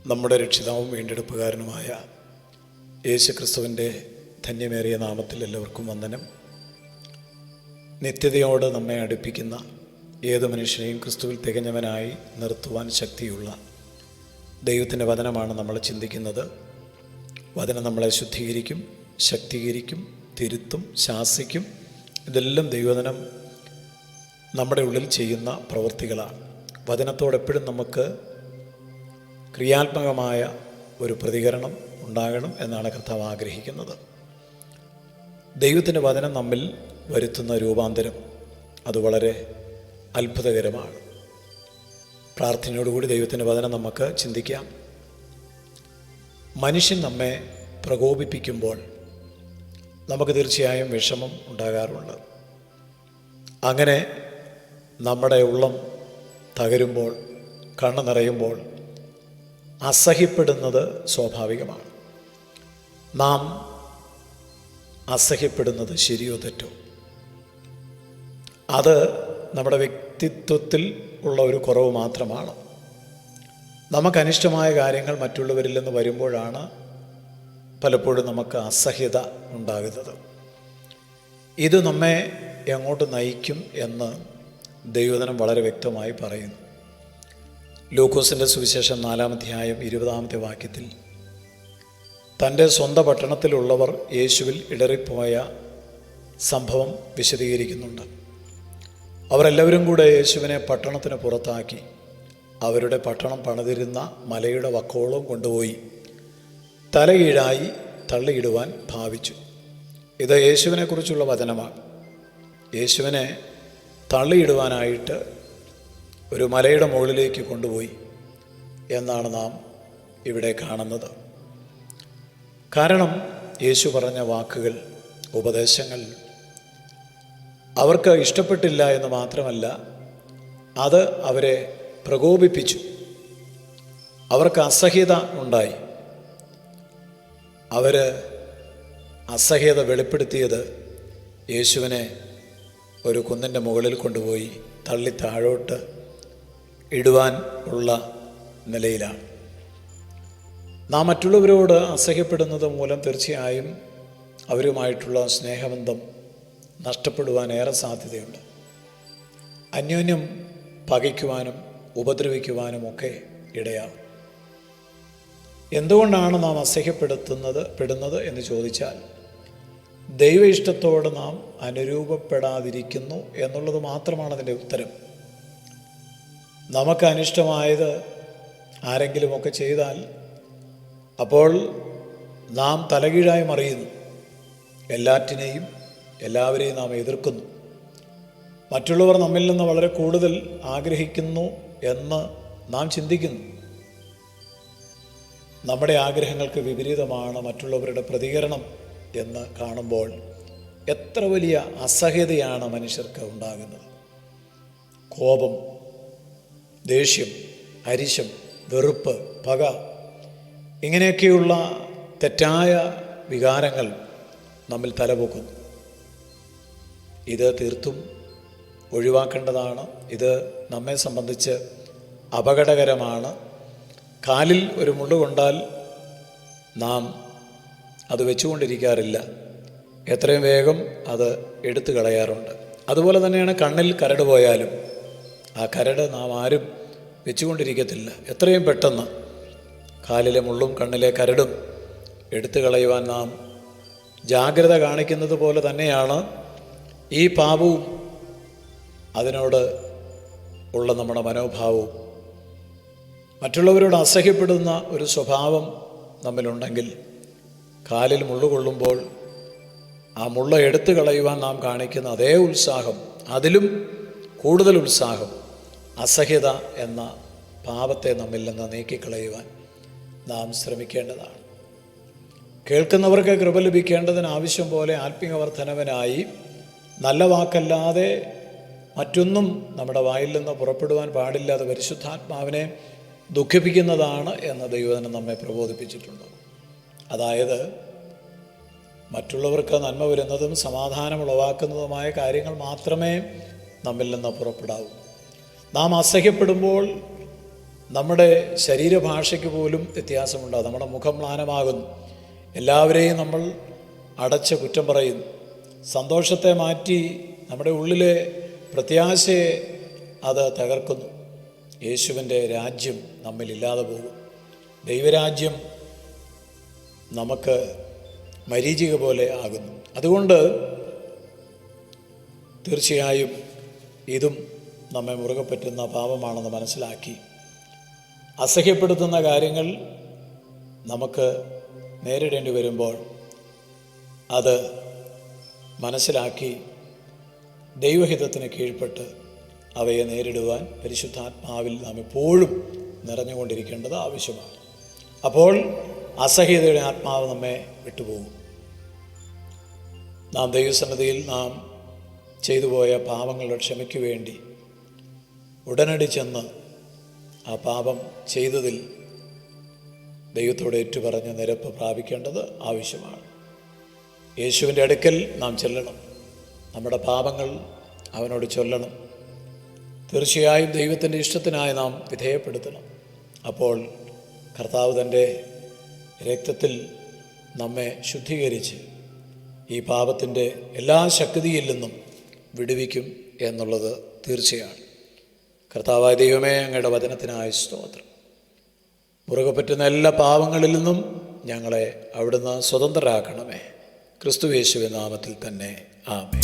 നമ്മുടെ രക്ഷിതാവും വീണ്ടെടുപ്പുകാരനുമായ യേശുക്രിസ്തുവിൻ്റെ ധന്യമേറിയ നാമത്തിൽ എല്ലാവർക്കും വന്ദനം. നിത്യതയോട് നമ്മെ അടുപ്പിക്കുന്ന ഏത് മനുഷ്യനെയും ക്രിസ്തുവിൽ തികഞ്ഞവനായി നിർത്തുവാൻ ശക്തിയുള്ള ദൈവത്തിൻ്റെ വചനമാണ് നമ്മൾ ചിന്തിക്കുന്നത്. വചനം നമ്മളെ ശുദ്ധീകരിക്കും, ശക്തീകരിക്കും, തിരുത്തും, ശാസിക്കും. ഇതെല്ലാം ദൈവവചനം നമ്മുടെ ഉള്ളിൽ ചെയ്യുന്ന പ്രവൃത്തികളാണ്. വചനത്തോടെപ്പോഴും നമുക്ക് ക്രിയാത്മകമായ ഒരു പ്രതികരണം ഉണ്ടാകണം എന്നാണ് കർത്താവ് ആഗ്രഹിക്കുന്നത്. ദൈവത്തിൻ്റെ വചനം നമ്മിൽ വരുത്തുന്ന രൂപാന്തരം അത് വളരെ അത്ഭുതകരമാണ്. പ്രാർത്ഥനയോടുകൂടി ദൈവത്തിൻ്റെ വചനം നമുക്ക് ചിന്തിക്കാം. മനുഷ്യൻ നമ്മെ പ്രകോപിപ്പിക്കുമ്പോൾ നമുക്ക് തീർച്ചയായും വിഷമം ഉണ്ടാകാറുണ്ട്. അങ്ങനെ നമ്മുടെ ഉള്ളം തകരുമ്പോൾ, കണ്ണ് നിറയുമ്പോൾ അസഹ്യപ്പെടുന്നത് സ്വാഭാവികമാണ്. നാം അസഹ്യപ്പെടുന്നത് ശരിയോ തെറ്റോ, അത് നമ്മുടെ വ്യക്തിത്വത്തിൽ ഉള്ള ഒരു കുറവ് മാത്രമാണ്. നമുക്കനിഷ്ടമായ കാര്യങ്ങൾ മറ്റുള്ളവരിൽ നിന്ന് വരുമ്പോഴാണ് പലപ്പോഴും നമുക്ക് അസഹ്യത ഉണ്ടാകുന്നത്. ഇത് നമ്മെ എങ്ങോട്ട് നയിക്കും എന്ന് ദൈവവചനം വളരെ വ്യക്തമായി പറയുന്നു. ലൂക്കോസിൻ്റെ സുവിശേഷം 4-ാം അധ്യായം 20-ാമത്തെ വാക്യത്തിൽ തൻ്റെ സ്വന്തം പട്ടണത്തിലുള്ളവർ യേശുവിൽ ഇടറിപ്പോയ സംഭവം വിശദീകരിക്കുന്നുണ്ട്. അവരെല്ലാവരും കൂടെ യേശുവിനെ പട്ടണത്തിന് പുറത്താക്കി അവരുടെ പട്ടണം പണിതിരുന്ന മലയുടെ വക്കോളം കൊണ്ടുപോയി തലകീഴായി തള്ളിയിടുവാൻ ഭാവിച്ചു. ഇത് യേശുവിനെക്കുറിച്ചുള്ള വചനമാണ്. യേശുവിനെ തള്ളിയിടുവാനായിട്ട് ഒരു മലയുടെ മുകളിലേക്ക് കൊണ്ടുപോയി എന്നാണ് നാം ഇവിടെ കാണുന്നത്. കാരണം യേശു പറഞ്ഞ വാക്കുകൾ, ഉപദേശങ്ങൾ അവർക്ക് ഇഷ്ടപ്പെട്ടില്ല എന്ന് മാത്രമല്ല, അത് അവരെ പ്രകോപിപ്പിച്ചു. അവർക്ക് അസഹ്യത ഉണ്ടായി. അവർ അസഹ്യത വെളിപ്പെടുത്തിയത് യേശുവിനെ ഒരു കുന്നിൻ്റെ മുകളിൽ കൊണ്ടുപോയി തള്ളി താഴോട്ട് ഇടുവാൻ ഉള്ള നിലയിലാണ്. നാം മറ്റുള്ളവരോട് അസഹ്യപ്പെടുന്നത് മൂലം തീർച്ചയായും അവരുമായിട്ടുള്ള സ്നേഹബന്ധം നഷ്ടപ്പെടുവാൻ ഏറെ സാധ്യതയുണ്ട്. അന്യോന്യം പകയ്ക്കുവാനും ഉപദ്രവിക്കുവാനും ഒക്കെ ഇടയാകും. എന്തുകൊണ്ടാണ് നാം അസഹ്യപ്പെടുന്നത് എന്ന് ചോദിച്ചാൽ, ദൈവ ഇഷ്ടത്തോട് നാം അനുരൂപപ്പെടാതിരിക്കുന്നു എന്നുള്ളത് മാത്രമാണ് അതിൻ്റെ ഉത്തരം. നമുക്ക് അനിഷ്ടമായത് ആരെങ്കിലുമൊക്കെ ചെയ്താൽ അപ്പോൾ നാം തലകീഴായി മറിയുന്നു. എല്ലാറ്റിനെയും എല്ലാവരെയും നാം എതിർക്കുന്നു. മറ്റുള്ളവർ നമ്മിൽ നിന്ന് വളരെ കൂടുതൽ ആഗ്രഹിക്കുന്നു എന്ന് നാം ചിന്തിക്കുന്നു. നമ്മുടെ ആഗ്രഹങ്ങൾക്ക് വിപരീതമാണ് മറ്റുള്ളവരുടെ പ്രതികരണം എന്ന് കാണുമ്പോൾ എത്ര വലിയ അസഹ്യതയാണ് മനുഷ്യർക്ക് ഉണ്ടാകുന്നത്. കോപം, ദേഷ്യം, അരിശം, വെറുപ്പ്, പക, ഇങ്ങനെയൊക്കെയുള്ള തെറ്റായ വികാരങ്ങൾ നമ്മിൽ തലപൊക്കുന്നു. ഇത് തീർത്തും ഒഴിവാക്കേണ്ടതാണ്. ഇത് നമ്മെ സംബന്ധിച്ച് അപകടകരമാണ്. കാലിൽ ഒരു മുള്ളു കൊണ്ടാൽ നാം അത് വെച്ചുകൊണ്ടിരിക്കാറില്ല. എത്രയും വേഗം അത് എടുത്തു കളയാറുണ്ട്. അതുപോലെ തന്നെയാണ് കണ്ണിൽ കരട് പോയാലും ആ കരട് നാം ആരും വെച്ചുകൊണ്ടിരിക്കത്തില്ല. എത്രയും പെട്ടെന്ന് കാലിലെ മുള്ളും കണ്ണിലെ കരടും എടുത്തു കളയുവാൻ നാം ജാഗ്രത കാണിക്കുന്നത് പോലെ തന്നെയാണ് ഈ പാപവും അതിനോട് ഉള്ള നമ്മുടെ മനോഭാവവും. മറ്റുള്ളവരോട് അസഹ്യപ്പെടുന്ന ഒരു സ്വഭാവം നമ്മിലുണ്ടെങ്കിൽ കാലിൽ മുള്ളു കൊള്ളുമ്പോൾ ആ മുള്ള എടുത്തു കളയുവാൻ നാം കാണിക്കുന്ന അതേ ഉത്സാഹം, അതിലും കൂടുതൽ ഉത്സാഹം അസഹ്യത എന്ന പാപത്തെ നമ്മിൽ നിന്ന് നീക്കിക്കളയുവാൻ നാം ശ്രമിക്കേണ്ടതാണ്. കേൾക്കുന്നവർക്ക് കൃപ ലഭിക്കേണ്ടതിന് ആവശ്യം പോലെ ആത്മീയ വർധനവിനായി നല്ല വാക്കല്ലാതെ മറ്റൊന്നും നമ്മുടെ വായിൽ നിന്ന് പുറപ്പെടുവാൻ പാടില്ലാതെ പരിശുദ്ധാത്മാവിനെ ദുഃഖിപ്പിക്കുന്നതാണ് എന്ന് ദൈവവചനം നമ്മെ പ്രബോധിപ്പിച്ചിട്ടുണ്ട്. അതായത് മറ്റുള്ളവർക്ക് നന്മ വരുന്നതും സമാധാനം ഉളവാക്കുന്നതുമായ കാര്യങ്ങൾ മാത്രമേ നമ്മിൽ നിന്ന് പുറപ്പെടാവൂ. നാം അസഹ്യപ്പെടുമ്പോൾ നമ്മുടെ ശരീരഭാഷയ്ക്ക് പോലും വ്യത്യാസമുണ്ടാകും. നമ്മുടെ മുഖം മ്ലാനമാകുന്നു. എല്ലാവരെയും നമ്മൾ അടച്ച് കുറ്റം പറയുന്നു. സന്തോഷത്തെ മാറ്റി നമ്മുടെ ഉള്ളിലെ പ്രത്യാശയെ അത് തകർക്കുന്നു. യേശുവിൻ്റെ രാജ്യം നമ്മിലില്ലാതെ പോകും. ദൈവരാജ്യം നമുക്ക് മരീചിക പോലെ ആകുന്നു. അതുകൊണ്ട് തീർച്ചയായും ഇതും നമ്മെ മുറുകെ പറ്റുന്ന പാപമാണെന്ന് മനസ്സിലാക്കി അസഹ്യപ്പെടുത്തുന്ന കാര്യങ്ങൾ നമുക്ക് നേരിടേണ്ടി വരുമ്പോൾ അത് മനസ്സിലാക്കി ദൈവഹിതത്തിന് കീഴ്പ്പെട്ട് അവയെ നേരിടുവാൻ പരിശുദ്ധാത്മാവിൽ നാം എപ്പോഴും നിറഞ്ഞുകൊണ്ടിരിക്കേണ്ടത് ആവശ്യമാണ്. അപ്പോൾ അസഹ്യതയുടെ ആത്മാവ് നമ്മെ വിട്ടുപോകും. നാം ദൈവസന്നിധിയിൽ നാം ചെയ്തു പോയ പാപങ്ങളുടെ ക്ഷമയ്ക്ക് വേണ്ടി ഉടനടി ചെന്ന് ആ പാപം ചെയ്തതിൽ ദൈവത്തോട് ഏറ്റുപറഞ്ഞ് നിരപ്പ് പ്രാപിക്കേണ്ടത് ആവശ്യമാണ്. യേശുവിൻ്റെ അടുക്കൽ നാം ചെല്ലണം. നമ്മുടെ പാപങ്ങൾ അവനോട് ചൊല്ലണം. തീർച്ചയായും ദൈവത്തിൻ്റെ ഇഷ്ടത്തിനായി നാം വിധേയപ്പെടുത്തണം. അപ്പോൾ കർത്താവ് തൻ്റെ രക്തത്തിൽ നമ്മെ ശുദ്ധീകരിച്ച് ഈ പാപത്തിൻ്റെ എല്ലാ ശക്തിയിൽ നിന്നും വിടുവിക്കും എന്നുള്ളത് തീർച്ചയാണ്. കർത്താവായ ദൈവമേ, അങ്ങയുടെ വചനത്തിനായ സ്തോത്രം. മുറുകെ പറ്റുന്ന എല്ലാ പാപങ്ങളിൽ നിന്നും ഞങ്ങളെ അവിടുന്ന് സ്വതന്ത്രരാക്കണമേ. ക്രിസ്തുയേശുവിൻ നാമത്തിൽ തന്നെ ആമേൻ.